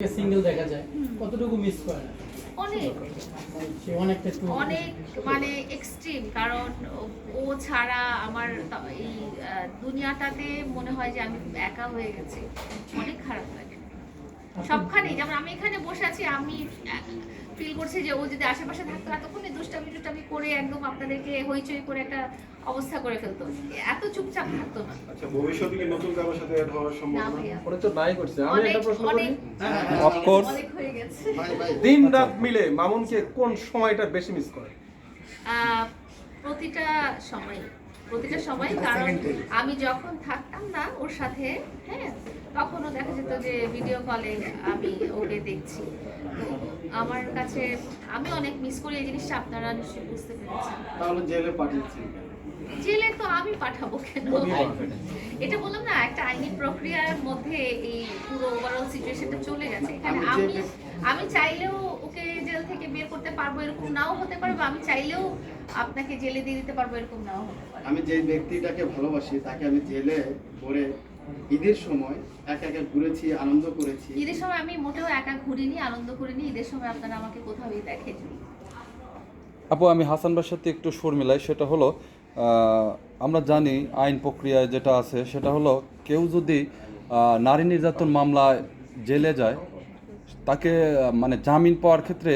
Single দেখা যায় কতটুকু মিস করে অনেক অনেক মানে এক্সট্রিম, কারণ ও ছাড়া আমার এই দুনিয়াটাতে মনে হয় যে আমি খুব একা হয়ে গেছি। অনেক খারাপ লাগে সবখানেই। যেমন আমি এখানে বসে আছি, আমি ফিল করছি যে ও যদি আশেপাশে থাকতো এতক্ষণে দুষ্টামি করে একদম আপনাদেরকে হইচই করে একটা অবস্থা করে ফেলতো, এত চুপচাপ থাকতো না। আচ্ছা, ভবিষ্যতে কি নতুন কারোর সাথে এড হওয়ার সম্ভাবনা? ওরা তো নাই করছে। আমি একটা প্রশ্ন করি, অফ কোর্স অনেক হয়ে গেছে। দিন রাত মিলে মামুনকে কোন সময়টা বেশি মিস করে? প্রতিটা সময়, কারণ আমি যখন থাকতাম না ওর সাথে, হ্যাঁ, তখনও দেখা যেত যে ভিডিও কলে আমি ওকে দেখছি। তো আমার কাছে আমি অনেক মিস করি এই জিনিসটা, আপনারা নিশ্চয়ই বুঝতে পেরেছেন। তাহলে জেলে পাঠিয়েছেন? জেলে তো আমি পাঠাবো কেন? এটা বললাম না, একটা আইনি প্রক্রিয়ার মধ্যে এই পুরো ওভারঅল সিচুয়েশনটা চলে গেছে। এখানে আমি চাইলেও ওকে জেল থেকে বের করতে পারবো, এরকম নাও হতে পারে, বা আমি চাইলেও আপনাকে জেলে দিয়ে দিতে পারবো, এরকম নাও হতে পারে। আমি যে ব্যক্তিটাকে ভালোবাসি তাকে আমি জেলে ভরে ঈদের সময় একা একা ঘুরেছি, আনন্দ করেছি। ঈদের সময় আমি মোটেও একা ঘুরিনি, আনন্দ করিনি। ঈদের সময় আপনারা আমাকে কোথাওই দেখেনি। আপু, আমি হাসান ভাইয়ের সাথে একটু সুর মিলাই। সেটা হলো, আমরা জানি আইন প্রক্রিয়ায় যেটা আছে সেটা হলো, কেউ যদি নারী নির্যাতন মামলায় জেলে যায়, তাকে মানে জামিন পাওয়ার ক্ষেত্রে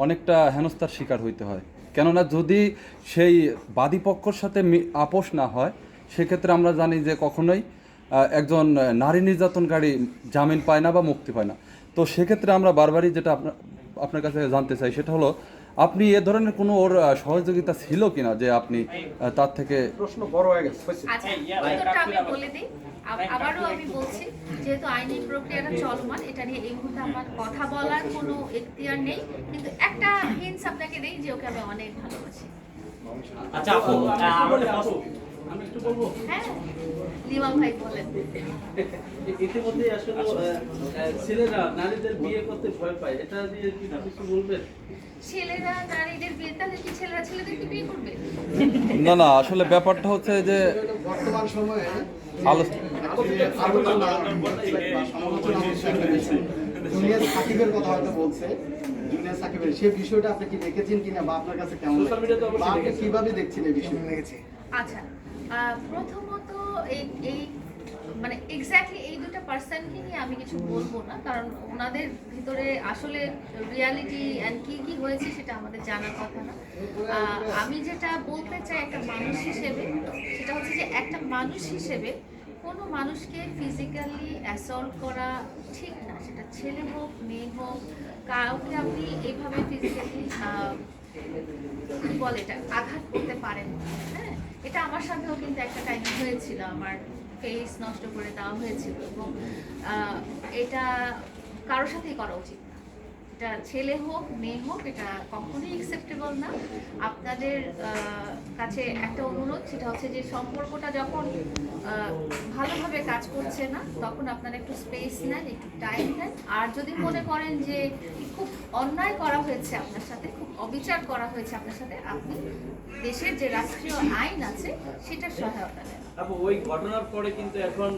অনেকটা হেনস্থার শিকার হইতে হয়। কেননা যদি সেই বাদীপক্ষর সাথে আপোষ না হয়, সেক্ষেত্রে আমরা জানি যে কখনোই একজন নারী নির্যাতনকারী জামিন পায় না বা মুক্তি পায় না। তো সেক্ষেত্রে আমরা বারবারই যেটা আপনার কাছে জানতে চাই সেটা হলো, আপনি এ ধরনের কোনো ওর সহযোগিতা ছিল কিনা, যে আপনি তার থেকে? প্রশ্ন বড় হয়ে গেছে। আচ্ছা, উত্তরটা আমি বলে দিই। আবারও আমি বলছি, যেহেতু আইনি প্রক্রিয়াটা চলমান, এটা নিয়ে এই মুহূর্তে আমার কথা বলার কোনো এখতিয়ার নেই, কিন্তু একটা হিন্টস আপনাকে দেই যে ওকে আমি অনেক ভালোবাসি। আচ্ছা আপু, আমি একটু বলবো। হ্যাঁ, লিমাম ভাই বলেন। ইতিমধ্যে আসলে ছেলেরা নারীদের বিয়ে করতে ভয় পায়, এটা দিয়ে কি কিছু বলবেন? ছেলেরা নারীদের বিয়ে, তাহলে কি ছেলেরা ছেলেদেরকে বিয়ে করবে? না, আসলে ব্যাপারটা হচ্ছে যে বর্তমান সময়ে জুনিয়র সাকিবের কথা হয়তো বলছে, জুনিয়র সাকিবের সেই বিষয়টা আপনি কি দেখেছেন কিনা, বা আপনার কাছে কেমন লাগে, বা আপনি কিভাবে দেখছেন এই বিষয়টা? আচ্ছা, প্রথমত এই মানে এক্স্যাক্টলি এই দুটো পার্সনকে নিয়ে আমি কিছু বলবো না, কারণ ওনাদের ভিতরে আসলে রিয়ালিটি অ্যান্ড কি হয়েছে সেটা আমাদের জানার কথা না। আমি যেটা বলতে চাই একটা মানুষ হিসেবে, সেটা হচ্ছে যে একটা মানুষ হিসেবে কোনো মানুষকে ফিজিক্যালি অ্যাসল্ট করা ঠিক না, সেটা ছেলে হোক মেয়ে হোক। কাউকে আপনি এইভাবে ফিজিক্যালি কি বলে এটা, আঘাত করতে পারেন। হ্যাঁ, এটা আমার সাথেও কিন্তু একটা টাইম হয়েছিল, আমার ফেস নষ্ট করে দেওয়া হয়েছিল, এবং এটা কারোর সাথেই করা উচিত না। এটা ছেলে হোক মেয়ে হোক, এটা কখনোই অ্যাকসেপ্টেবল না। আপনাদের কাছে একটা অনুরোধ, সেটা হচ্ছে যে সম্পর্কটা যখন ভালোভাবে কাজ করছে না, তখন আপনারা একটু স্পেস নেন, একটু টাইম দেন। আর যদি মনে করেন যে খুব অন্যায় করা হয়েছে আপনার সাথে, খুব অবিচার করা হয়েছে আপনার সাথে, আপনি দেশের যে রাষ্ট্রীয় আইন আছে সেটার সহায়তা নেন। আপু, ওই ঘটনার পরে কিন্তু এখন